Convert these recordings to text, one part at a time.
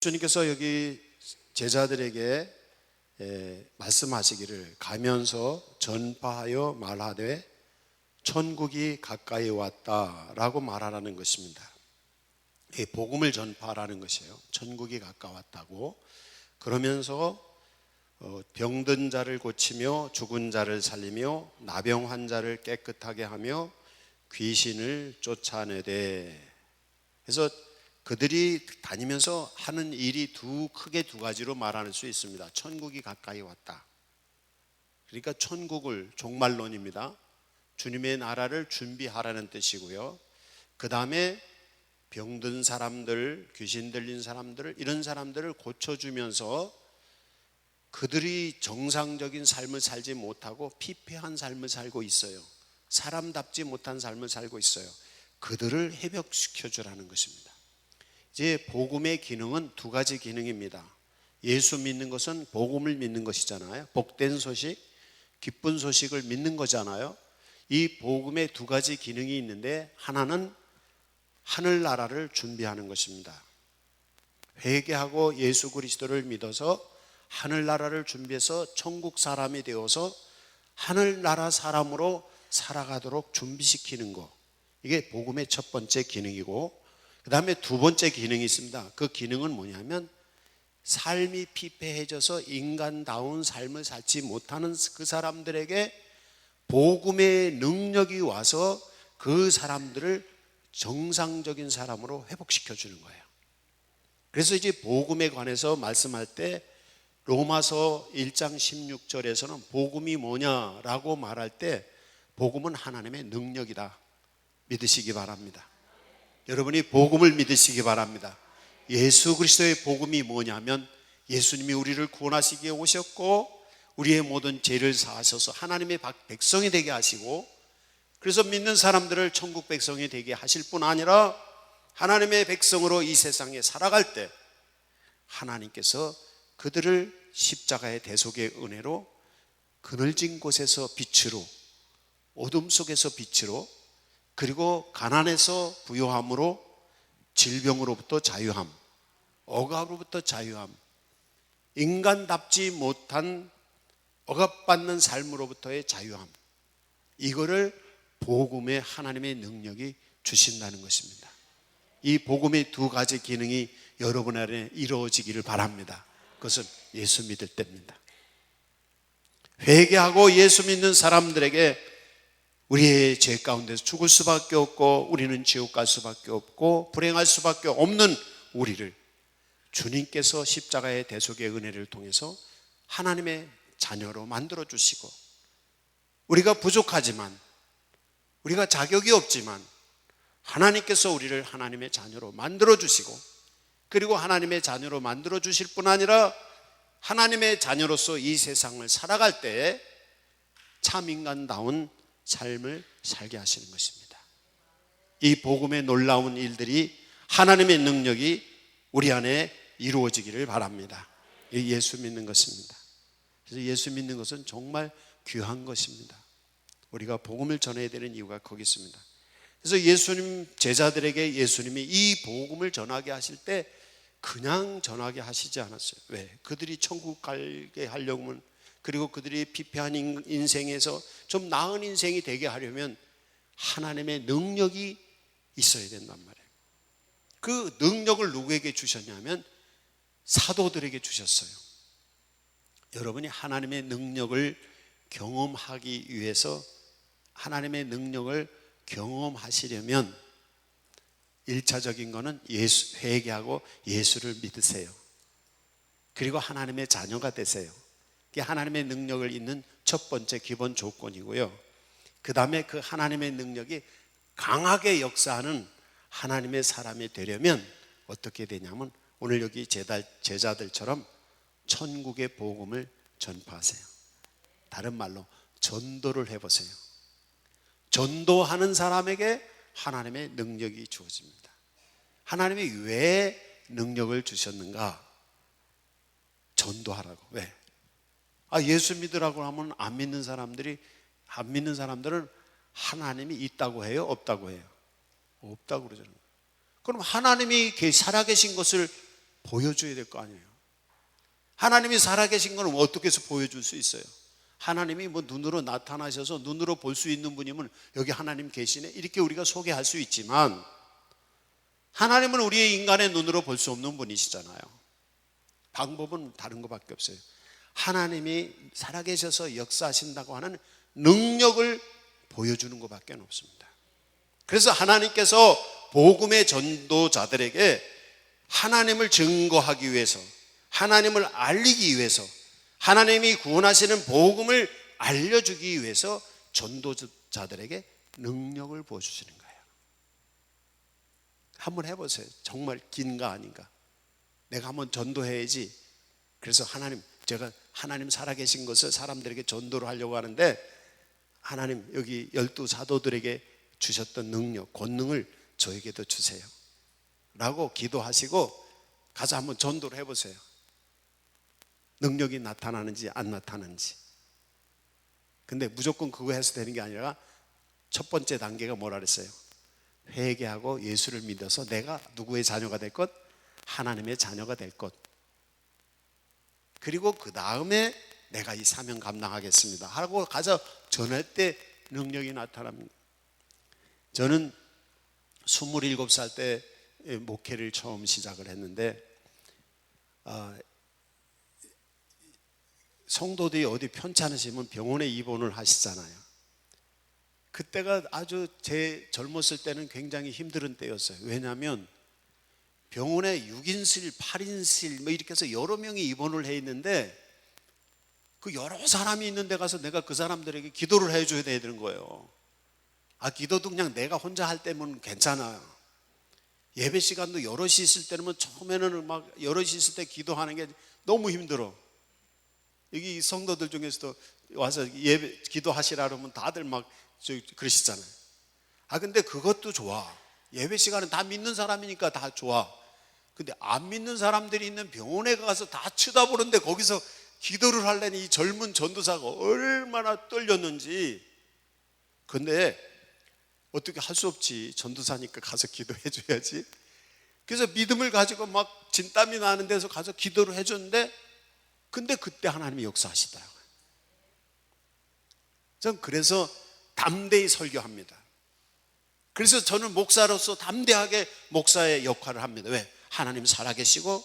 주님께서 여기 제자들에게 말씀하시기를 가면서 전파하여 말하되 천국이 가까이 왔다라고 말하라는 것입니다. 복음을 전파하라는 것이에요. 천국이 가까웠다고. 그러면서 병든 자를 고치며 죽은 자를 살리며 나병 환자를 깨끗하게 하며 귀신을 쫓아내되. 그래서 그들이 다니면서 하는 일이 크게 두 가지로 말할 수 있습니다. 천국이 가까이 왔다. 그러니까 천국을, 종말론입니다. 주님의 나라를 준비하라는 뜻이고요. 그 다음에 병든 사람들, 귀신 들린 사람들, 이런 사람들을 고쳐주면서 그들이 정상적인 삶을 살지 못하고 피폐한 삶을 살고 있어요. 사람답지 못한 삶을 살고 있어요. 그들을 회복시켜 주라는 것입니다. 이제 복음의 기능은 두 가지 기능입니다. 예수 믿는 것은 복음을 믿는 것이잖아요. 복된 소식, 기쁜 소식을 믿는 거잖아요. 이 복음의 두 가지 기능이 있는데, 하나는 하늘나라를 준비하는 것입니다. 회개하고 예수 그리스도를 믿어서 하늘나라를 준비해서 천국 사람이 되어서 하늘나라 사람으로 살아가도록 준비시키는 것, 이게 복음의 첫 번째 기능이고, 그 다음에 두 번째 기능이 있습니다. 그 기능은 뭐냐면, 삶이 피폐해져서 인간다운 삶을 살지 못하는 그 사람들에게 복음의 능력이 와서 그 사람들을 정상적인 사람으로 회복시켜 주는 거예요. 그래서 이제 복음에 관해서 말씀할 때 로마서 1장 16절에서는 복음이 뭐냐라고 말할 때 복음은 하나님의 능력이다 믿으시기 바랍니다. 여러분이 복음을 믿으시기 바랍니다. 예수 그리스도의 복음이 뭐냐면, 예수님이 우리를 구원하시기에 오셨고 우리의 모든 죄를 사하셔서 하나님의 백성이 되게 하시고, 그래서 믿는 사람들을 천국 백성이 되게 하실 뿐 아니라 하나님의 백성으로 이 세상에 살아갈 때 하나님께서 그들을 십자가의 대속의 은혜로 그늘진 곳에서 빛으로, 어둠 속에서 빛으로, 그리고 가난에서 부요함으로, 질병으로부터 자유함, 억압으로부터 자유함, 인간답지 못한 억압받는 삶으로부터의 자유함, 이거를 복음의 하나님의 능력이 주신다는 것입니다. 이 복음의 두 가지 기능이 여러분 안에 이루어지기를 바랍니다. 그것은 예수 믿을 때입니다. 회개하고 예수 믿는 사람들에게 우리의 죄 가운데서 죽을 수밖에 없고 우리는 지옥 갈 수밖에 없고 불행할 수밖에 없는 우리를 주님께서 십자가의 대속의 은혜를 통해서 하나님의 자녀로 만들어 주시고, 우리가 부족하지만, 우리가 자격이 없지만 하나님께서 우리를 하나님의 자녀로 만들어 주시고, 그리고 하나님의 자녀로 만들어 주실 뿐 아니라 하나님의 자녀로서 이 세상을 살아갈 때 참 인간다운 삶을 살게 하시는 것입니다. 이 복음의 놀라운 일들이, 하나님의 능력이 우리 안에 이루어지기를 바랍니다. 예수 믿는 것입니다. 그래서 예수 믿는 것은 정말 귀한 것입니다. 우리가 복음을 전해야 되는 이유가 거기 있습니다. 그래서 예수님 제자들에게 예수님이 이 복음을 전하게 하실 때 그냥 전하게 하시지 않았어요. 왜? 그들이 천국 가게 하려면, 그리고 그들이 피폐한 인생에서 좀 나은 인생이 되게 하려면 하나님의 능력이 있어야 된단 말이에요. 그 능력을 누구에게 주셨냐면 사도들에게 주셨어요. 여러분이 하나님의 능력을 경험하기 위해서, 하나님의 능력을 경험하시려면 1차적인 거는 회개하고 예수를 믿으세요. 그리고 하나님의 자녀가 되세요. 그게 하나님의 능력을 있는 첫 번째 기본 조건이고요. 그 다음에 그 하나님의 능력이 강하게 역사하는 하나님의 사람이 되려면 어떻게 되냐면, 오늘 여기 제자들처럼 천국의 복음을 전파하세요. 다른 말로 전도를 해보세요. 전도하는 사람에게 하나님의 능력이 주어집니다. 하나님이 왜 능력을 주셨는가? 전도하라고. 왜? 예수 믿으라고 하면 안 믿는 사람들은 하나님이 있다고 해요? 없다고 해요? 없다고 그러잖아요. 그럼 하나님이 살아계신 것을 보여줘야 될 거 아니에요. 하나님이 살아계신 건 어떻게 해서 보여줄 수 있어요? 하나님이 뭐 눈으로 나타나셔서 눈으로 볼 수 있는 분이면 여기 하나님 계시네 이렇게 우리가 소개할 수 있지만, 하나님은 우리의 인간의 눈으로 볼 수 없는 분이시잖아요. 방법은 다른 것밖에 없어요. 하나님이 살아계셔서 역사하신다고 하는 능력을 보여주는 것밖에 없습니다. 그래서 하나님께서 복음의 전도자들에게 하나님을 증거하기 위해서, 하나님을 알리기 위해서, 하나님이 구원하시는 복음을 알려주기 위해서 전도자들에게 능력을 보여주시는 거예요. 한번 해보세요. 정말 긴가 아닌가? 내가 한번 전도해야지. 그래서 제가 하나님 살아계신 것을 사람들에게 전도를 하려고 하는데, 하나님 여기 12 사도들에게 주셨던 능력, 권능을 저에게도 주세요 라고 기도하시고 가서 한번 전도를 해보세요. 능력이 나타나는지 안 나타나는지. 근데 무조건 그거 해서 되는 게 아니라 첫 번째 단계가 뭐라 그랬어요? 회개하고 예수를 믿어서 내가 누구의 자녀가 될 것? 하나님의 자녀가 될 것. 그리고 그 다음에 내가 이 사명 감당하겠습니다 하고 가서 전할 때 능력이 나타납니다. 저는 27살 때 목회를 처음 시작을 했는데, 성도들이 어디 편찮으시면 병원에 입원을 하시잖아요. 그때가 아주 제 젊었을 때는 굉장히 힘든 때였어요. 왜냐하면 병원에 6인실, 8인실 뭐 이렇게 해서 여러 명이 입원을 해 있는데, 그 여러 사람이 있는 데 가서 내가 그 사람들에게 기도를 해줘야 되는 거예요. 기도도 그냥 내가 혼자 할 때면 괜찮아요. 예배 시간도 여럿이 있을 때는 처음에는 막 여럿이 있을 때 기도하는 게 너무 힘들어. 여기 성도들 중에서도 와서 예배 기도하시라 그러면 다들 막 그러시잖아요. 근데 그것도 좋아. 예배 시간은 다 믿는 사람이니까 다 좋아. 근데 안 믿는 사람들이 있는 병원에 가서 다 쳐다보는데 거기서 기도를 하려니 이 젊은 전도사가 얼마나 떨렸는지. 근데 어떻게 할 수 없지. 전도사니까 가서 기도해 줘야지. 그래서 믿음을 가지고 막 진땀이 나는 데서 가서 기도를 해줬는데, 근데 그때 하나님이 역사하시더라고요. 전 그래서 담대히 설교합니다. 그래서 저는 목사로서 담대하게 목사의 역할을 합니다. 왜? 하나님 살아계시고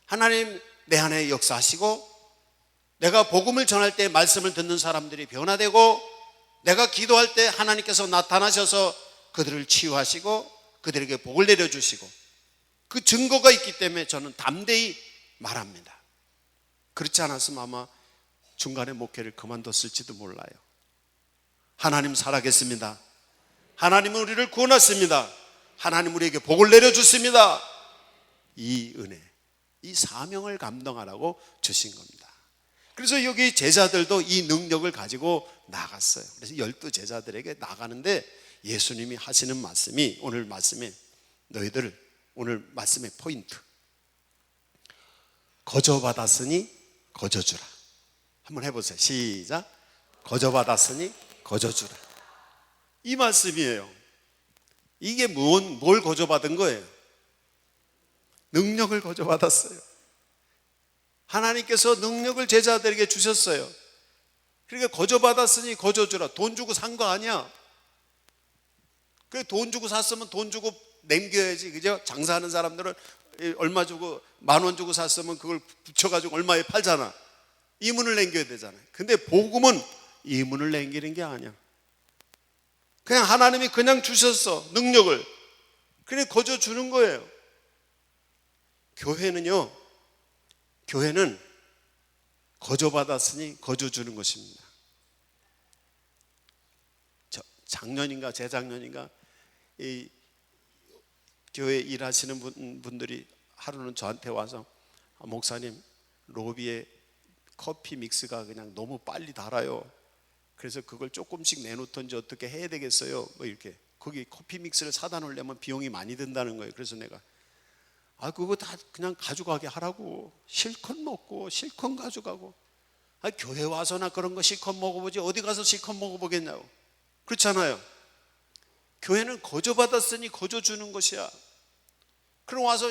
하나님 내 안에 역사하시고, 내가 복음을 전할 때 말씀을 듣는 사람들이 변화되고, 내가 기도할 때 하나님께서 나타나셔서 그들을 치유하시고 그들에게 복을 내려주시고, 그 증거가 있기 때문에 저는 담대히 말합니다. 그렇지 않았으면 아마 중간에 목회를 그만뒀을지도 몰라요. 하나님 살아계십니다. 하나님은 우리를 구원하십니다. 하나님 우리에게 복을 내려주십니다. 이 은혜, 이 사명을 감당하라고 주신 겁니다. 그래서 여기 제자들도 이 능력을 가지고 나갔어요. 그래서 12 제자들에게 나가는데 예수님이 하시는 말씀이, 오늘 말씀에 너희들 오늘 말씀의 포인트, 거저받았으니 거저주라. 한번 해보세요. 시작. 거저받았으니 거저주라. 이 말씀이에요. 이게 뭘 거저받은 거예요? 능력을 거저받았어요. 하나님께서 능력을 제자들에게 주셨어요. 그러니까 거저받았으니 거저주라. 돈 주고 산 거 아니야. 그 돈 주고 샀으면 돈 주고 남겨야지, 그죠? 장사하는 사람들은 얼마 주고 10,000원 주고 샀으면 그걸 붙여가지고 얼마에 팔잖아. 이문을 남겨야 되잖아요. 근데 복음은 이문을 남기는 게 아니야. 그냥 하나님이 그냥 주셨어, 능력을. 그냥 거저 주는 거예요. 교회는 거저받았으니 거저 주는 것입니다. 작년인가 재작년인가 이 교회 일하시는 분들이 하루는 저한테 와서, 목사님 로비에 커피 믹스가 그냥 너무 빨리 달아요. 그래서 그걸 조금씩 내놓던지 어떻게 해야 되겠어요? 뭐 이렇게. 거기 커피 믹스를 사다 놓으려면 비용이 많이 든다는 거예요. 그래서 내가 그거 다 그냥 가져가게 하라고. 실컷 먹고 실컷 가져가고. 교회 와서나 그런 거 실컷 먹어보지 어디 가서 실컷 먹어보겠냐고. 그렇잖아요. 교회는 거저 받았으니 거저 주는 것이야. 그럼 와서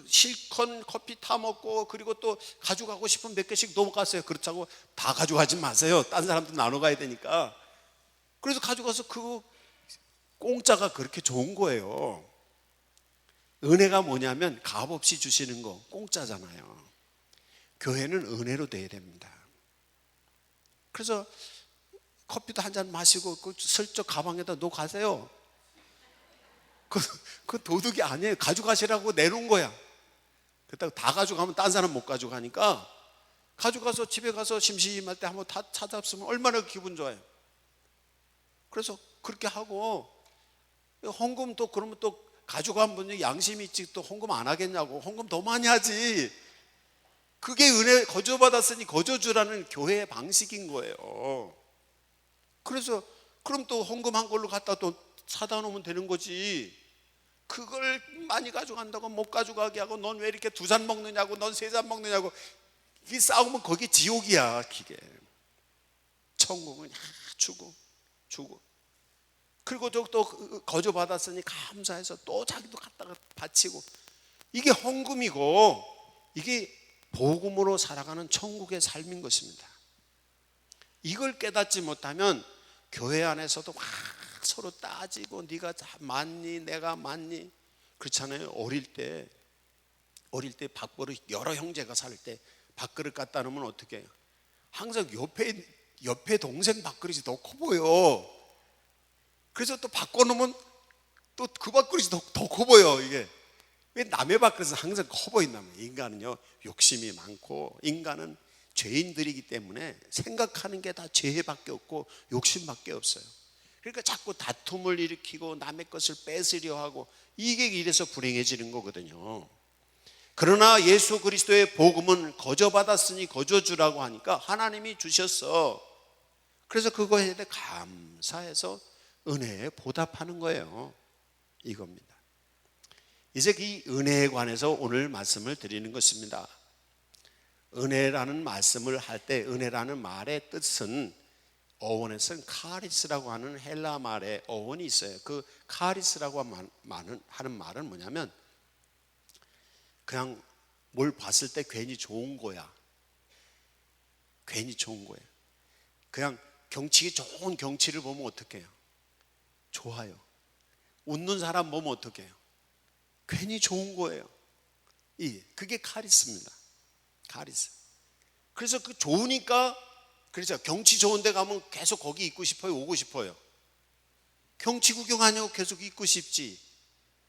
실컷 커피 타 먹고, 그리고 또 가져가고 싶으면 몇 개씩 넘어갔어요. 그렇다고 다 가져가지 마세요. 딴 사람도 나눠 가야 되니까. 그래서 가져가서 그 공짜가 그렇게 좋은 거예요. 은혜가 뭐냐면 값없이 주시는 거, 공짜잖아요. 교회는 은혜로 돼야 됩니다. 그래서 커피도 한 잔 마시고 슬쩍 가방에다 놓고 가세요. 그 도둑이 아니에요. 가져가시라고 내놓은 거야. 그렇다고 다 가져가면 딴 사람 못 가져가니까, 가져가서 집에 가서 심심할 때 한번 다 찾아봤으면 얼마나 기분 좋아요. 그래서 그렇게 하고, 헌금 또 그러면 또 가져간 분이 양심이 있지, 또 헌금 안 하겠냐고. 헌금 더 많이 하지. 그게 은혜, 거저받았으니 거저주라는 교회의 방식인 거예요. 그래서 그럼 또 헌금한 걸로 갖다 또 사다 놓으면 되는 거지. 그걸 많이 가져간다고 못 가져가게 하고, 넌 왜 이렇게 2잔 먹느냐고, 넌 3잔 먹느냐고. 이 싸우면 거기 지옥이야. 기계. 천국은 주고 그리고 또 거저 받았으니 감사해서 또 자기도 갖다가 바치고. 이게 헌금이고, 이게 복음으로 살아가는 천국의 삶인 것입니다. 이걸 깨닫지 못하면 교회 안에서도 막 서로 따지고, 네가 많니 내가 많니. 그렇잖아요. 어릴 때 밥그릇, 여러 형제가 살 때 밥그릇 갖다 놓으면 어떻게 해요? 항상 옆에 동생 밥그릇이 더 커 보여. 그래서 또 바꿔놓으면 또 그 밥그릇이 더 커 보여. 이게 왜 남의 밥그릇은 항상 커 보인다면, 인간은요 욕심이 많고, 인간은 죄인들이기 때문에 생각하는 게 다 죄밖에 없고 욕심밖에 없어요. 그러니까 자꾸 다툼을 일으키고 남의 것을 뺏으려 하고, 이게 이래서 불행해지는 거거든요. 그러나 예수 그리스도의 복음은 거저받았으니 거저주라고 하니까 하나님이 주셨어. 그래서 그거에 대해 감사해서 은혜에 보답하는 거예요. 이겁니다. 이제 이 은혜에 관해서 오늘 말씀을 드리는 것입니다. 은혜라는 말씀을 할 때, 은혜라는 말의 뜻은 어원에서는 카리스라고 하는 헬라 말의 어원이 있어요. 그 카리스라고 하는 말은 뭐냐면, 그냥 뭘 봤을 때 괜히 좋은 거야. 괜히 좋은 거예요. 그냥 좋은 경치를 보면 어떻게 해요? 좋아요. 웃는 사람 보면 어떻게 해요? 괜히 좋은 거예요. 그게 카리스입니다. 카리스. 그래서 그 좋으니까, 그렇죠. 경치 좋은 데 가면 계속 거기 있고 싶어요, 오고 싶어요? 경치 구경하냐고 계속 있고 싶지.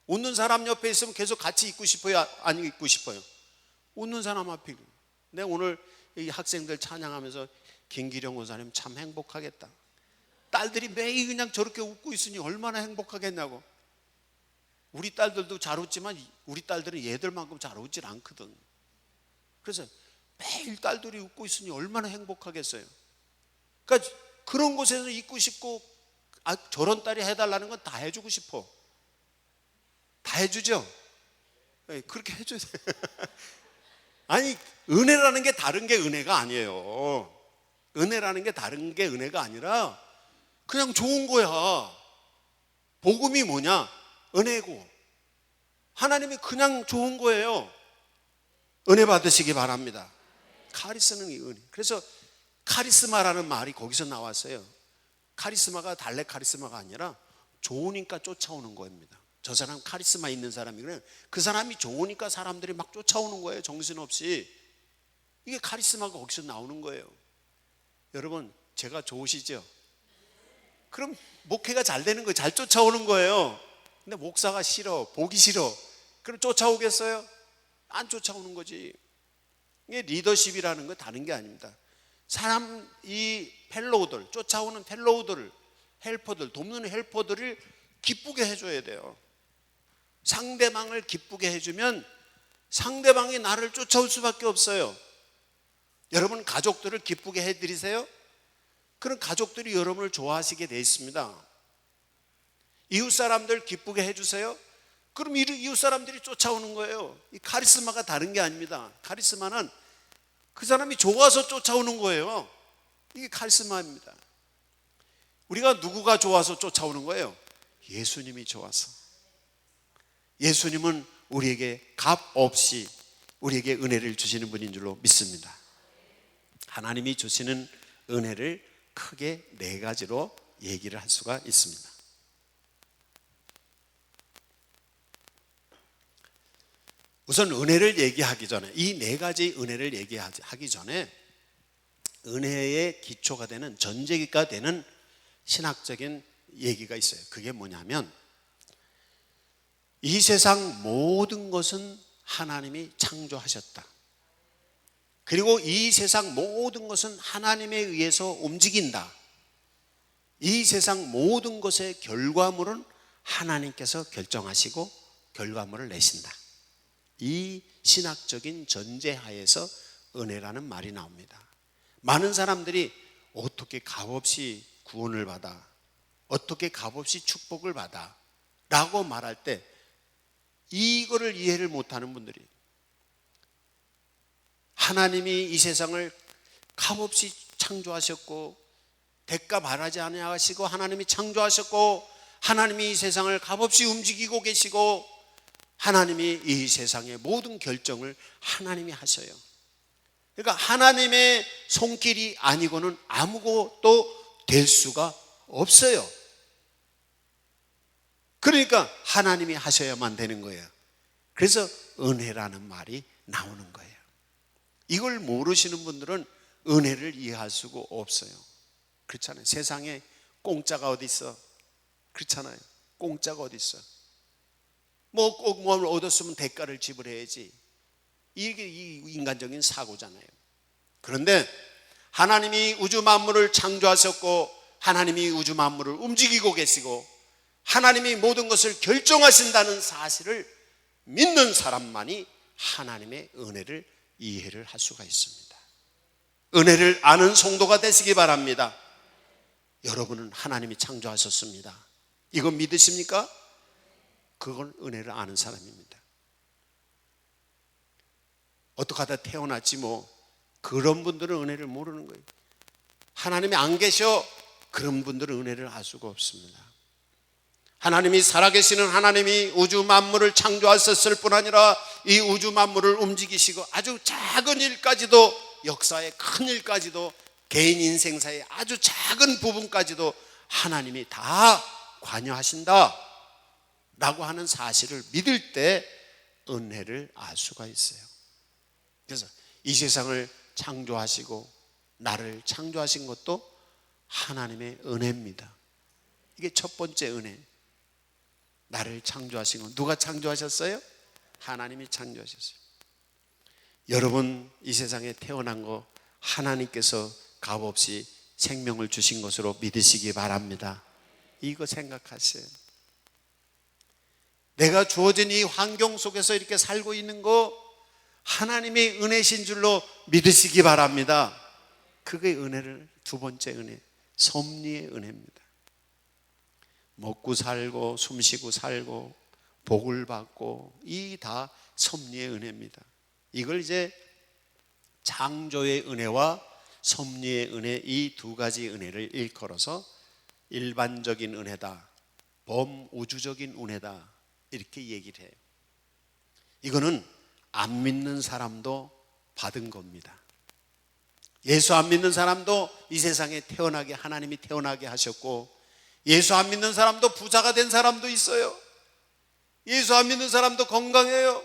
웃는 사람 옆에 있으면 계속 같이 있고 싶어요, 안 있고 싶어요? 웃는 사람 앞에. 내가 오늘 이 학생들 찬양하면서 김기령 원사님 참 행복하겠다. 딸들이 매일 그냥 저렇게 웃고 있으니 얼마나 행복하겠냐고. 우리 딸들도 잘 웃지만 우리 딸들은 얘들만큼 잘 웃질 않거든. 그래서 매일 딸들이 웃고 있으니 얼마나 행복하겠어요. 그러니까 그런 곳에서 있고 싶고, 저런 딸이 해달라는 건 다 해주고 싶어. 다 해주죠? 네, 그렇게 해줘야 돼. 아니, 은혜라는 게 다른 게 은혜가 아니에요. 은혜라는 게 다른 게 은혜가 아니라 그냥 좋은 거야. 복음이 뭐냐? 은혜고, 하나님이 그냥 좋은 거예요. 은혜 받으시기 바랍니다. 카리스는 이 은혜. 그래서 카리스마라는 말이 거기서 나왔어요. 카리스마가 달래 카리스마가 아니라 좋으니까 쫓아오는 겁니다. 저 사람 카리스마 있는 사람이면 그 사람이 좋으니까 사람들이 막 쫓아오는 거예요. 정신없이. 이게 카리스마가 거기서 나오는 거예요. 여러분, 제가 좋으시죠? 그럼 목회가 잘 되는 거예요. 잘 쫓아오는 거예요. 근데 목사가 싫어, 보기 싫어. 그럼 쫓아오겠어요? 안 쫓아오는 거지. 이게 리더십이라는 건 다른 게 아닙니다. 사람, 이 펠로우들, 쫓아오는 펠로우들을, 헬퍼들, 돕는 헬퍼들을 기쁘게 해줘야 돼요. 상대방을 기쁘게 해주면 상대방이 나를 쫓아올 수밖에 없어요. 여러분 가족들을 기쁘게 해드리세요? 그럼 가족들이 여러분을 좋아하시게 돼 있습니다. 이웃 사람들 기쁘게 해주세요? 그럼 이웃 사람들이 쫓아오는 거예요. 이 카리스마가 다른 게 아닙니다. 카리스마는 그 사람이 좋아서 쫓아오는 거예요. 이게 카리스마입니다. 우리가 누구가 좋아서 쫓아오는 거예요? 예수님이 좋아서. 예수님은 우리에게 값 없이 우리에게 은혜를 주시는 분인 줄로 믿습니다. 하나님이 주시는 은혜를 크게 네 가지로 얘기를 할 수가 있습니다. 우선 은혜를 얘기하기 전에, 이 네 가지 은혜를 얘기하기 전에 은혜의 기초가 되는, 전제기가 되는 신학적인 얘기가 있어요. 그게 뭐냐면, 이 세상 모든 것은 하나님이 창조하셨다. 그리고 이 세상 모든 것은 하나님에 의해서 움직인다. 이 세상 모든 것의 결과물은 하나님께서 결정하시고 결과물을 내신다. 이 신학적인 전제하에서 은혜라는 말이 나옵니다. 많은 사람들이 어떻게 값없이 구원을 받아, 어떻게 값없이 축복을 받아 라고 말할 때 이거를 이해를 못하는 분들이, 하나님이 이 세상을 값없이 창조하셨고 대가 바라지 아니하시고 하나님이 창조하셨고 하나님이 이 세상을 값없이 움직이고 계시고 하나님이 이 세상의 모든 결정을 하나님이 하셔요. 그러니까 하나님의 손길이 아니고는 아무것도 될 수가 없어요. 그러니까 하나님이 하셔야만 되는 거예요. 그래서 은혜라는 말이 나오는 거예요. 이걸 모르시는 분들은 은혜를 이해할 수가 없어요. 그렇잖아요. 세상에 공짜가 어디 있어? 그렇잖아요. 공짜가 어디 있어? 뭐 꼭 뭘 얻었으면 대가를 지불해야지. 이게 이 인간적인 사고잖아요. 그런데 하나님이 우주 만물을 창조하셨고 하나님이 우주 만물을 움직이고 계시고 하나님이 모든 것을 결정하신다는 사실을 믿는 사람만이 하나님의 은혜를 이해를 할 수가 있습니다. 은혜를 아는 성도가 되시기 바랍니다. 여러분은 하나님이 창조하셨습니다. 이거 믿으십니까? 그건 은혜를 아는 사람입니다. 어떻게 하다 태어났지 뭐, 그런 분들은 은혜를 모르는 거예요. 하나님이 안 계셔, 그런 분들은 은혜를 알 수가 없습니다. 하나님이 살아계시는 하나님이 우주 만물을 창조하셨을 뿐 아니라 이 우주 만물을 움직이시고 아주 작은 일까지도, 역사의 큰 일까지도, 개인 인생사의 아주 작은 부분까지도 하나님이 다 관여하신다 라고 하는 사실을 믿을 때 은혜를 알 수가 있어요. 그래서 이 세상을 창조하시고 나를 창조하신 것도 하나님의 은혜입니다. 이게 첫 번째 은혜. 나를 창조하신 건 누가 창조하셨어요? 하나님이 창조하셨어요. 여러분 이 세상에 태어난 거 하나님께서 값없이 생명을 주신 것으로 믿으시기 바랍니다. 이거 생각하세요. 내가 주어진 이 환경 속에서 이렇게 살고 있는 거 하나님의 은혜신 줄로 믿으시기 바랍니다. 그게 은혜를, 두 번째 은혜, 섭리의 은혜입니다. 먹고 살고 숨쉬고 살고 복을 받고 이 다 섭리의 은혜입니다. 이걸 이제 창조의 은혜와 섭리의 은혜, 이 두 가지 은혜를 일컬어서 일반적인 은혜다, 범우주적인 은혜다 이렇게 얘기를 해요. 이거는 안 믿는 사람도 받은 겁니다. 예수 안 믿는 사람도 이 세상에 태어나게 하나님이 태어나게 하셨고, 예수 안 믿는 사람도 부자가 된 사람도 있어요. 예수 안 믿는 사람도 건강해요.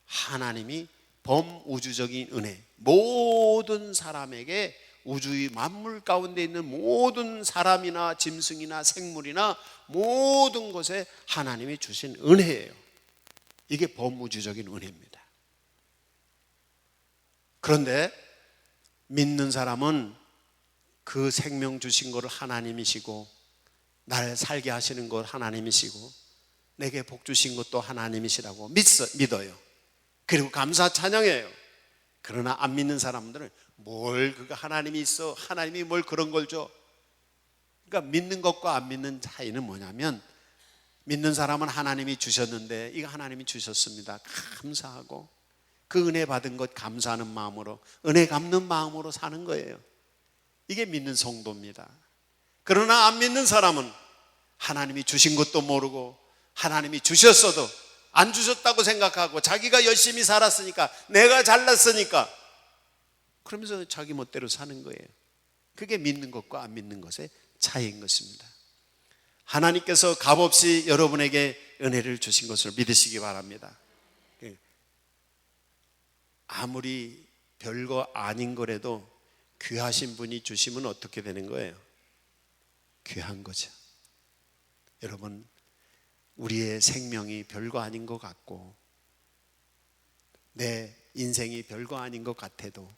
하나님이 범우주적인 은혜, 모든 사람에게 우주의 만물 가운데 있는 모든 사람이나 짐승이나 생물이나 모든 것에 하나님이 주신 은혜예요. 이게 범우주적인 은혜입니다. 그런데 믿는 사람은 그 생명 주신 것을 하나님이시고 나를 살게 하시는 것 하나님이시고 내게 복 주신 것도 하나님이시라고 믿어요. 그리고 감사 찬양해요. 그러나 안 믿는 사람들은 뭘 그가 하나님이 있어, 하나님이 뭘 그런 걸 줘. 그러니까 믿는 것과 안 믿는 차이는 뭐냐면, 믿는 사람은 하나님이 주셨는데 이거 하나님이 주셨습니다, 감사하고 그 은혜 받은 것 감사하는 마음으로, 은혜 갚는 마음으로 사는 거예요. 이게 믿는 성도입니다. 그러나 안 믿는 사람은 하나님이 주신 것도 모르고 하나님이 주셨어도 안 주셨다고 생각하고 자기가 열심히 살았으니까, 내가 잘났으니까, 그러면서 자기 멋대로 사는 거예요. 그게 믿는 것과 안 믿는 것의 차이인 것입니다. 하나님께서 값없이 여러분에게 은혜를 주신 것을 믿으시기 바랍니다. 아무리 별거 아닌 거라도 귀하신 분이 주시면 어떻게 되는 거예요? 귀한 거죠. 여러분, 우리의 생명이 별거 아닌 것 같고 내 인생이 별거 아닌 것 같아도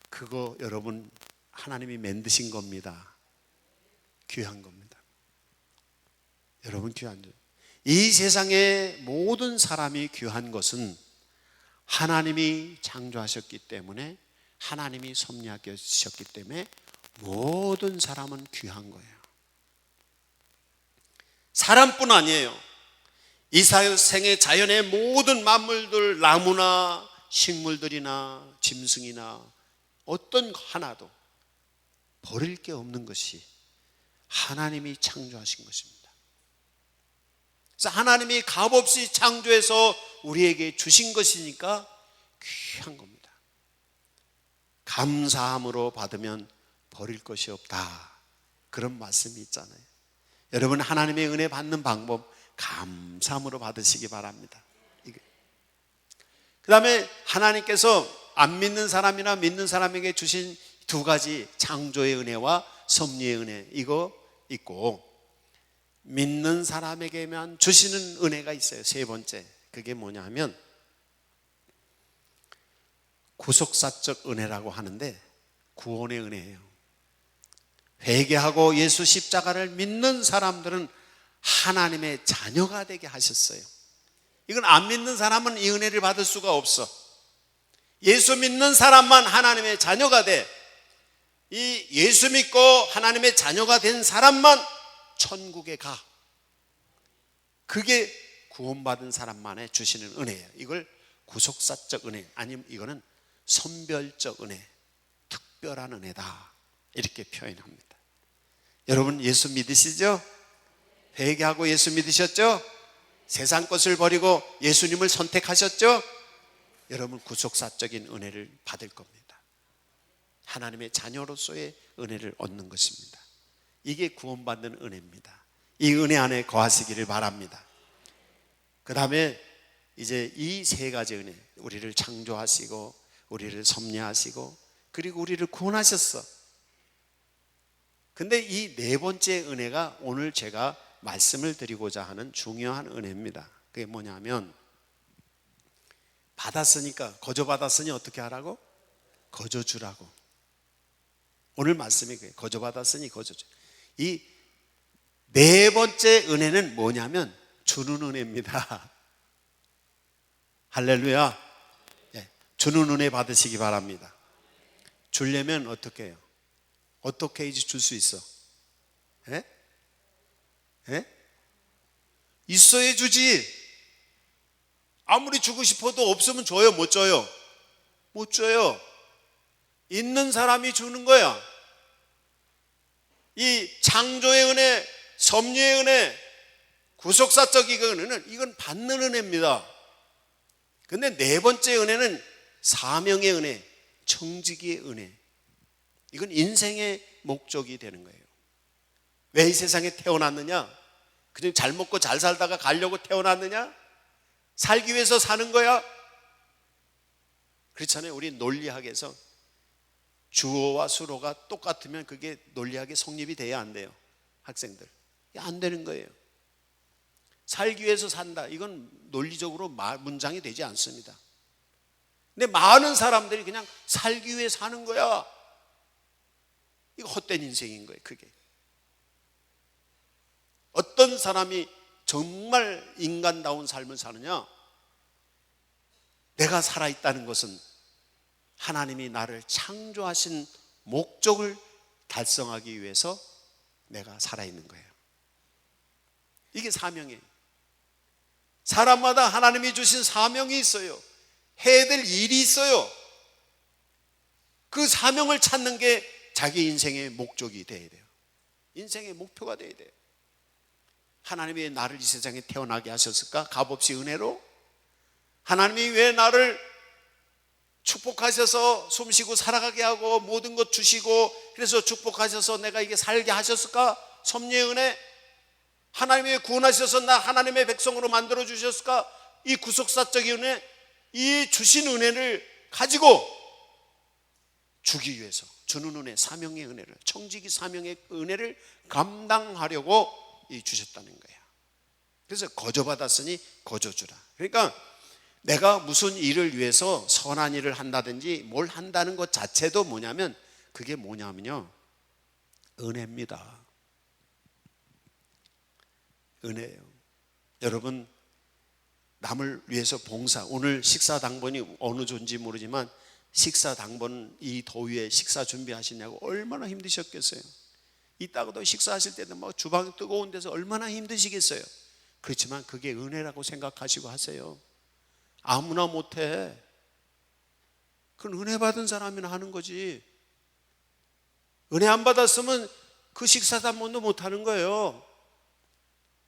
그거 여러분 하나님이 만드신 겁니다. 귀한 겁니다. 여러분 귀한 줄. 이 세상의 모든 사람이 귀한 것은 하나님이 창조하셨기 때문에, 하나님이 섭리하셨기 때문에 모든 사람은 귀한 거예요. 사람뿐 아니에요. 이 생의 자연의 모든 만물들, 나무나 식물들이나 짐승이나 어떤 하나도 버릴 게 없는 것이 하나님이 창조하신 것입니다. 그래서 하나님이 값없이 창조해서 우리에게 주신 것이니까 귀한 겁니다. 감사함으로 받으면 버릴 것이 없다, 그런 말씀이 있잖아요. 여러분, 하나님의 은혜 받는 방법 감사함으로 받으시기 바랍니다. 그 다음에 하나님께서 안 믿는 사람이나 믿는 사람에게 주신 두 가지, 창조의 은혜와 섭리의 은혜, 이거 있고, 믿는 사람에게만 주시는 은혜가 있어요. 세 번째, 그게 뭐냐 하면 구속사적 은혜라고 하는데, 구원의 은혜예요. 회개하고 예수 십자가를 믿는 사람들은 하나님의 자녀가 되게 하셨어요. 이건 안 믿는 사람은 이 은혜를 받을 수가 없어. 예수 믿는 사람만 하나님의 자녀가 돼. 이 예수 믿고 하나님의 자녀가 된 사람만 천국에 가. 그게 구원받은 사람만에 주시는 은혜예요. 이걸 구속사적 은혜, 아니면 이거는 선별적 은혜, 특별한 은혜다, 이렇게 표현합니다. 여러분, 예수 믿으시죠? 회개하고 예수 믿으셨죠? 세상 것을 버리고 예수님을 선택하셨죠? 여러분, 구속사적인 은혜를 받을 겁니다. 하나님의 자녀로서의 은혜를 얻는 것입니다. 이게 구원받는 은혜입니다. 이 은혜 안에 거하시기를 바랍니다. 그 다음에 이제 이 세 가지 은혜, 우리를 창조하시고 우리를 섭리하시고 그리고 우리를 구원하셨어. 근데 이 네 번째 은혜가 오늘 제가 말씀을 드리고자 하는 중요한 은혜입니다. 그게 뭐냐면, 받았으니까, 거저 받았으니 어떻게 하라고? 거저 주라고. 오늘 말씀이 그래요. 거저 받았으니 거저 주. 이 네 번째 은혜는 뭐냐면 주는 은혜입니다. 할렐루야. 네, 주는 은혜 받으시기 바랍니다. 주려면 어떻게 해요? 어떻게 해야지 줄 수 있어? 예? 예? 있어야 주지. 아무리 주고 싶어도 없으면 줘요? 못 줘요? 못 줘요. 있는 사람이 주는 거야. 이 창조의 은혜, 섭리의 은혜, 구속사적인 은혜는 이건 받는 은혜입니다. 근데 네 번째 은혜는 사명의 은혜, 청지기의 은혜. 이건 인생의 목적이 되는 거예요. 왜 이 세상에 태어났느냐? 그냥 잘 먹고 잘 살다가 가려고 태어났느냐? 살기 위해서 사는 거야? 그렇잖아요. 우리 논리학에서 주어와 수어가 똑같으면 그게 논리학의 성립이 돼야 안 돼요. 학생들. 안 되는 거예요. 살기 위해서 산다, 이건 논리적으로 문장이 되지 않습니다. 근데 많은 사람들이 그냥 살기 위해 사는 거야. 이거 헛된 인생인 거예요. 그게 어떤 사람이 정말 인간다운 삶을 사느냐? 내가 살아있다는 것은 하나님이 나를 창조하신 목적을 달성하기 위해서 내가 살아있는 거예요. 이게 사명이에요. 사람마다 하나님이 주신 사명이 있어요. 해야 될 일이 있어요. 그 사명을 찾는 게 자기 인생의 목적이 돼야 돼요. 인생의 목표가 돼야 돼요. 하나님이 왜 나를 이 세상에 태어나게 하셨을까? 값없이 은혜로? 하나님이 왜 나를 축복하셔서 숨쉬고 살아가게 하고 모든 것 주시고 그래서 축복하셔서 내가 이게 살게 하셨을까? 섭리의 은혜? 하나님이 구원하셔서 나 하나님의 백성으로 만들어 주셨을까? 이 구속사적인 은혜, 이 주신 은혜를 가지고 주기 위해서 주는 은혜, 사명의 은혜를, 청지기 사명의 은혜를 감당하려고 주셨다는 거야. 그래서 거저받았으니 거저주라. 그러니까 내가 무슨 일을 위해서 선한 일을 한다든지 뭘 한다는 것 자체도 뭐냐면, 그게 뭐냐면요, 은혜입니다. 은혜예요. 여러분, 남을 위해서 봉사, 오늘 식사 당번이 어느 존지 모르지만 식사 당번 이 더위에 식사 준비하시냐고 얼마나 힘드셨겠어요. 이따가도 식사하실 때도 막 주방 뜨거운 데서 얼마나 힘드시겠어요. 그렇지만 그게 은혜라고 생각하시고 하세요. 아무나 못해. 그건 은혜 받은 사람이나 하는 거지. 은혜 안 받았으면 그 식사 당번도 못하는 거예요.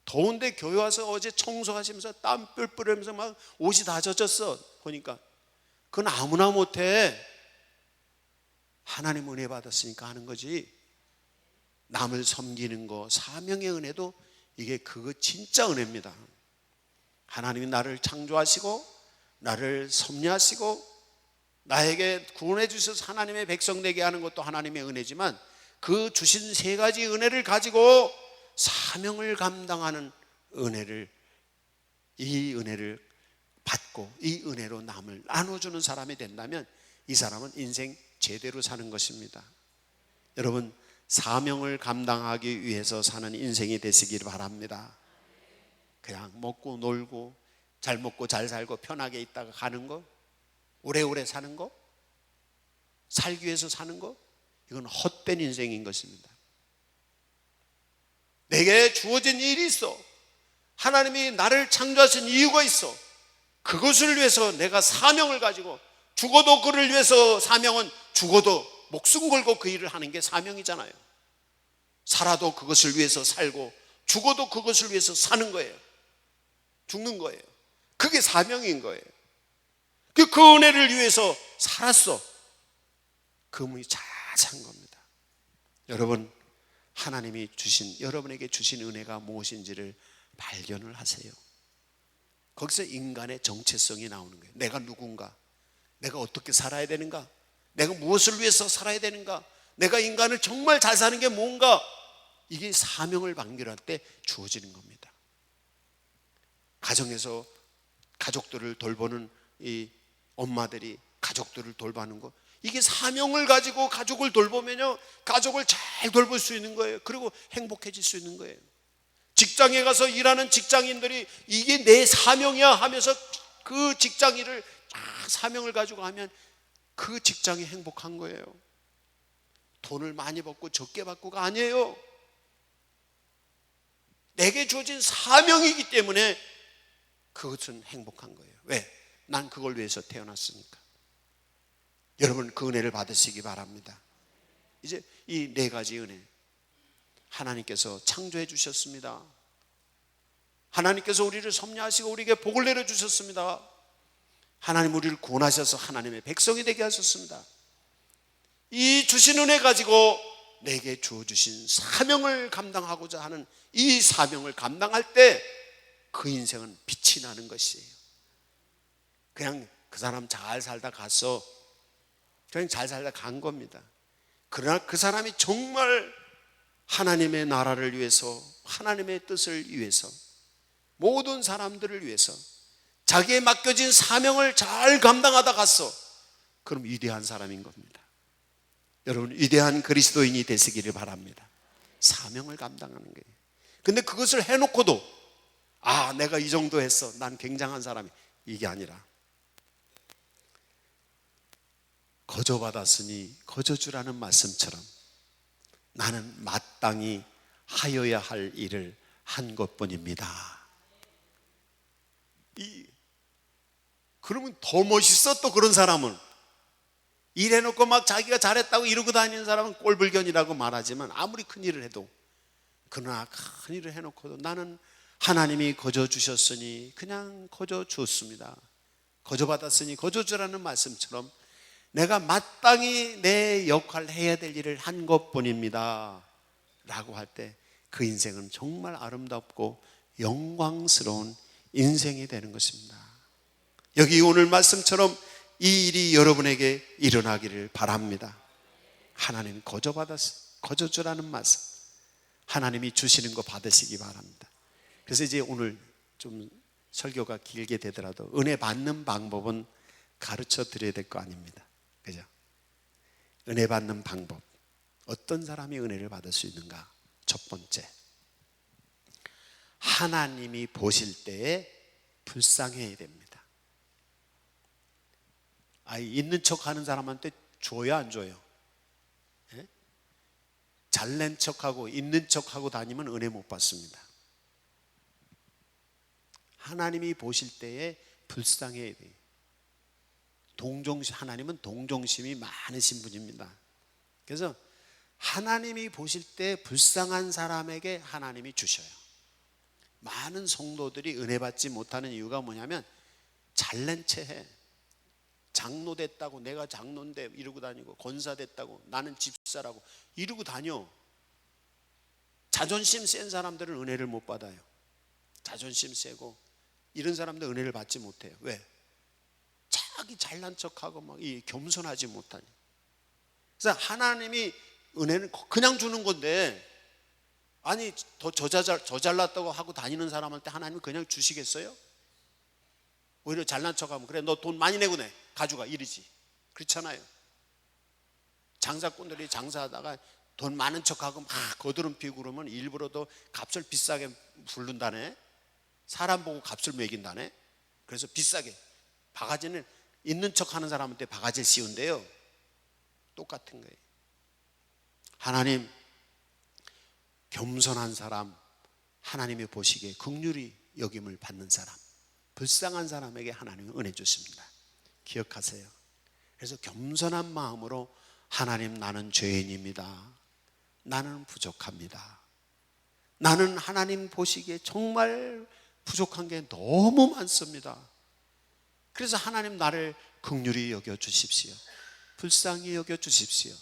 더운데 교회 와서 어제 청소하시면서 땀 뿔뿔 흘리면서 막 옷이 다 젖었어 보니까 그건 아무나 못해. 하나님 은혜 받았으니까 하는 거지. 남을 섬기는 거, 사명의 은혜도 이게 그거 진짜 은혜입니다. 하나님이 나를 창조하시고 나를 섭리하시고 나에게 구원해 주셔서 하나님의 백성 되게 하는 것도 하나님의 은혜지만, 그 주신 세 가지 은혜를 가지고 사명을 감당하는 은혜를, 이 은혜를 받고 이 은혜로 남을 나눠주는 사람이 된다면 이 사람은 인생 제대로 사는 것입니다. 여러분, 사명을 감당하기 위해서 사는 인생이 되시기를 바랍니다. 그냥 먹고 놀고 잘 먹고 잘 살고 편하게 있다가 가는 거, 오래오래 사는 거, 살기 위해서 사는 거, 이건 헛된 인생인 것입니다. 내게 주어진 일이 있어. 하나님이 나를 창조하신 이유가 있어. 그것을 위해서 내가 사명을 가지고 죽어도 그를 위해서, 사명은 죽어도 목숨 걸고 그 일을 하는 게 사명이잖아요. 살아도 그것을 위해서 살고 죽어도 그것을 위해서 사는 거예요. 죽는 거예요. 그게 사명인 거예요. 그 은혜를 위해서 살았어. 그 분이 잘 산 겁니다. 여러분, 하나님이 주신, 여러분에게 주신 은혜가 무엇인지를 발견을 하세요. 거기서 인간의 정체성이 나오는 거예요. 내가 누군가, 내가 어떻게 살아야 되는가, 내가 무엇을 위해서 살아야 되는가, 내가 인간을 정말 잘 사는 게 뭔가, 이게 사명을 발견할 때 주어지는 겁니다. 가정에서 가족들을 돌보는 이 엄마들이 가족들을 돌보는 거, 이게 사명을 가지고 가족을 돌보면요, 가족을 잘 돌볼 수 있는 거예요. 그리고 행복해질 수 있는 거예요. 직장에 가서 일하는 직장인들이 이게 내 사명이야 하면서 그 직장 일을 딱 사명을 가지고 하면 그 직장이 행복한 거예요. 돈을 많이 받고 적게 받고가 아니에요. 내게 주어진 사명이기 때문에 그것은 행복한 거예요. 왜? 난 그걸 위해서 태어났으니까. 여러분, 그 은혜를 받으시기 바랍니다. 이제 이 네 가지 은혜, 하나님께서 창조해 주셨습니다. 하나님께서 우리를 섭리하시고 우리에게 복을 내려주셨습니다. 하나님 우리를 구원하셔서 하나님의 백성이 되게 하셨습니다. 이 주신 은혜 가지고 내게 주어주신 사명을 감당하고자 하는 이 사명을 감당할 때 그 인생은 빛이 나는 것이에요. 그냥 그 사람 잘 살다 갔어. 그냥 잘 살다 간 겁니다. 그러나 그 사람이 정말 하나님의 나라를 위해서, 하나님의 뜻을 위해서, 모든 사람들을 위해서 자기의 맡겨진 사명을 잘 감당하다 갔어. 그럼 위대한 사람인 겁니다. 여러분, 위대한 그리스도인이 되시기를 바랍니다. 사명을 감당하는 거예요. 근데 그것을 해놓고도 내가 이 정도 했어, 난 굉장한 사람이, 이게 아니라 거저받았으니 거저주라는 말씀처럼 나는 마땅히 하여야 할 일을 한 것뿐입니다. 그러면 더 멋있어. 또 그런 사람은 일해놓고 막 자기가 잘했다고 이러고 다니는 사람은 꼴불견이라고 말하지만, 아무리 큰 일을 해도 그러나 큰 일을 해놓고도 나는 하나님이 거저 주셨으니 그냥 거저 주었습니다. 거저 받았으니 거저 주라는 말씀처럼 내가 마땅히 내 역할을 해야 될 일을 한 것뿐입니다 라고 할 때 그 인생은 정말 아름답고 영광스러운 인생이 되는 것입니다. 여기 오늘 말씀처럼 이 일이 여러분에게 일어나기를 바랍니다. 하나님 거저 주라는 말씀, 하나님이 주시는 거 받으시기 바랍니다. 그래서 이제 오늘 좀 설교가 길게 되더라도 은혜 받는 방법은 가르쳐 드려야 될 거 아닙니다. 그죠? 은혜 받는 방법, 어떤 사람이 은혜를 받을 수 있는가? 첫 번째, 하나님이 보실 때에 불쌍해야 됩니다. 있는 척 하는 사람한테 줘요, 안 줘요? 예? 잘난 척하고 있는 척하고 다니면 은혜 못 받습니다. 하나님이 보실 때에 불쌍해야 돼요. 하나님은 동정심이 많으신 분입니다. 그래서 하나님이 보실 때 불쌍한 사람에게 하나님이 주셔요. 많은 성도들이 은혜 받지 못하는 이유가 뭐냐면 잘난 체해. 장로 됐다고, 내가 장로인데 이러고 다니고, 권사 됐다고, 나는 집사라고 이러고 다녀. 자존심 센 사람들은 은혜를 못 받아요. 자존심 세고 이런 사람들 은혜를 받지 못해요. 왜? 자기 잘난 척하고 막 겸손하지 못하니. 그래서 하나님이 은혜는 그냥 주는 건데, 아니 저 잘났다고 하고 다니는 사람한테 하나님이 그냥 주시겠어요? 오히려 잘난 척하면 그래 너 돈 많이 내고 내 가져가 이러지. 그렇잖아요. 장사꾼들이 장사하다가 돈 많은 척하고 막 거드름 피고 그러면 일부러도 값을 비싸게 부른다네. 사람 보고 값을 매긴다네. 그래서 비싸게. 바가지는 있는 척하는 사람한테 바가지를 씌운대요. 똑같은 거예요. 하나님, 겸손한 사람, 하나님이 보시기에 긍휼히 여김을 받는 사람, 불쌍한 사람에게 하나님은 은혜 주십니다. 기억하세요. 그래서 겸손한 마음으로 하나님, 나는 죄인입니다. 나는 부족합니다. 나는 하나님 보시기에 정말 부족한 게 너무 많습니다. 그래서 하나님 나를 긍휼히 여겨 주십시오. 불쌍히 여겨 주십시오.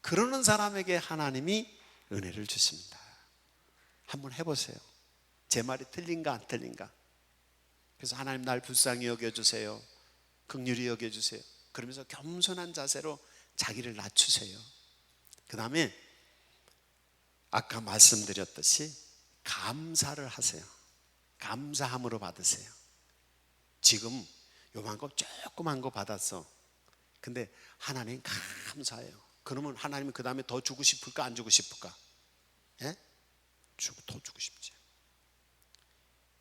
그러는 사람에게 하나님이 은혜를 주십니다. 한번 해보세요. 제 말이 틀린가 안 틀린가? 그래서 하나님 날 불쌍히 여겨주세요. 긍휼히 여겨주세요. 그러면서 겸손한 자세로 자기를 낮추세요. 그 다음에 아까 말씀드렸듯이 감사를 하세요. 감사함으로 받으세요. 지금 요만큼 조그만 거 받았어. 근데 하나님 감사해요. 그러면 하나님은 그 다음에 더 주고 싶을까 안 주고 싶을까? 예? 더 주고 싶지.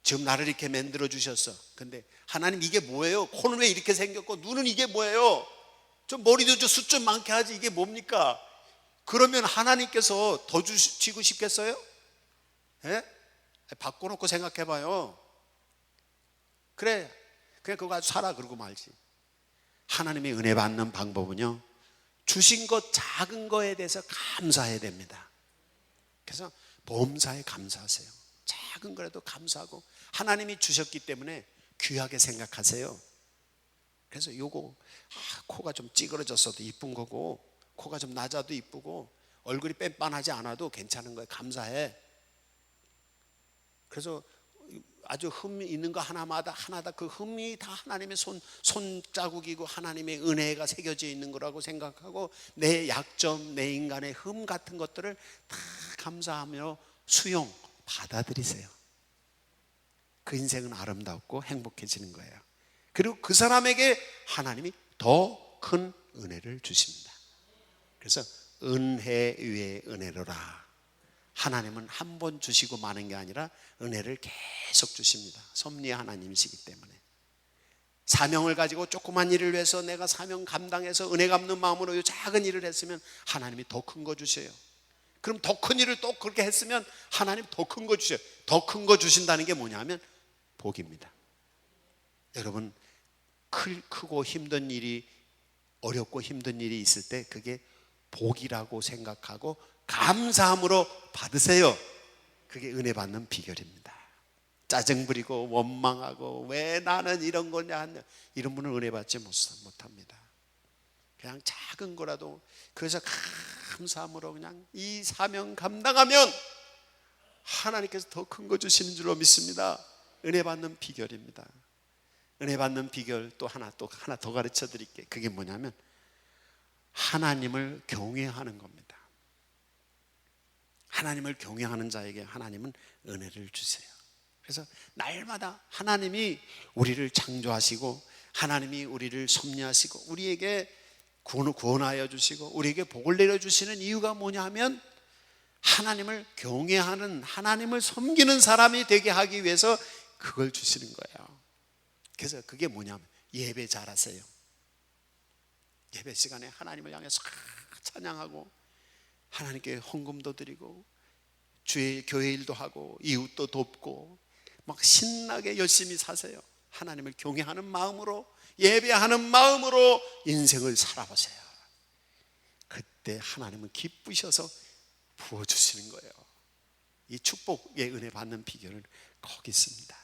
지금 나를 이렇게 만들어 주셨어. 근데 하나님 이게 뭐예요? 코는 왜 이렇게 생겼고 눈은 이게 뭐예요? 좀 머리도 좀 숱 좀 많게 하지 이게 뭡니까? 그러면 하나님께서 더 주시고 싶겠어요? 예? 바꿔놓고 생각해봐요. 그래 그거 가지고 살아 그러고 말지. 하나님의 은혜 받는 방법은요, 주신 것 작은 거에 대해서 감사해야 됩니다. 그래서 범사에 감사하세요. 작은 거라도 감사하고 하나님이 주셨기 때문에 귀하게 생각하세요. 그래서 요거 코가 좀 찌그러졌어도 이쁜 거고, 코가 좀 낮아도 이쁘고, 얼굴이 뺀빤하지 않아도 괜찮은 거예요. 감사해. 그래서 아주 흠이 있는 거 하나마다 그 흠이 다 하나님의 손자국이고 하나님의 은혜가 새겨져 있는 거라고 생각하고, 내 약점, 내 인간의 흠 같은 것들을 다 감사하며 수용, 받아들이세요. 그 인생은 아름답고 행복해지는 거예요. 그리고 그 사람에게 하나님이 더 큰 은혜를 주십니다. 그래서 은혜 위에 은혜로라. 하나님은 한 번 주시고 마는 게 아니라 은혜를 계속 주십니다. 섭리의 하나님이시기 때문에. 사명을 가지고 조그만 일을 위해서 내가 사명 감당해서 은혜 갚는 마음으로 이 작은 일을 했으면 하나님이 더 큰 거 주셔요. 그럼 더 큰 일을 또 그렇게 했으면 하나님 더 큰 거 주셔요. 더 큰 거 주신다는 게 뭐냐면 복입니다. 여러분, 크고 힘든 일이, 어렵고 힘든 일이 있을 때 그게 복이라고 생각하고 감사함으로 받으세요. 그게 은혜 받는 비결입니다. 짜증 부리고 원망하고 왜 나는 이런 거냐, 이런 분은 은혜 받지 못합니다. 그냥 작은 거라도 그래서 감사함으로 그냥 이 사명 감당하면 하나님께서 더 큰 거 주시는 줄로 믿습니다. 은혜 받는 비결입니다. 은혜 받는 비결 또 하나 더 가르쳐 드릴게요. 그게 뭐냐면 하나님을 경외하는 겁니다. 하나님을 경외하는 자에게 하나님은 은혜를 주세요. 그래서 날마다 하나님이 우리를 창조하시고 하나님이 우리를 섭리하시고 우리에게 구원하여 주시고 우리에게 복을 내려주시는 이유가 뭐냐 하면 하나님을 경외하는, 하나님을 섬기는 사람이 되게 하기 위해서 그걸 주시는 거예요. 그래서 그게 뭐냐면 예배 잘하세요. 예배 시간에 하나님을 향해서 찬양하고 하나님께 헌금도 드리고 주의 교회 일도 하고 이웃도 돕고 막 신나게 열심히 사세요. 하나님을 경외하는 마음으로, 예배하는 마음으로 인생을 살아보세요. 그때 하나님은 기쁘셔서 부어주시는 거예요. 이 축복의 은혜 받는 비결은 거기 있습니다.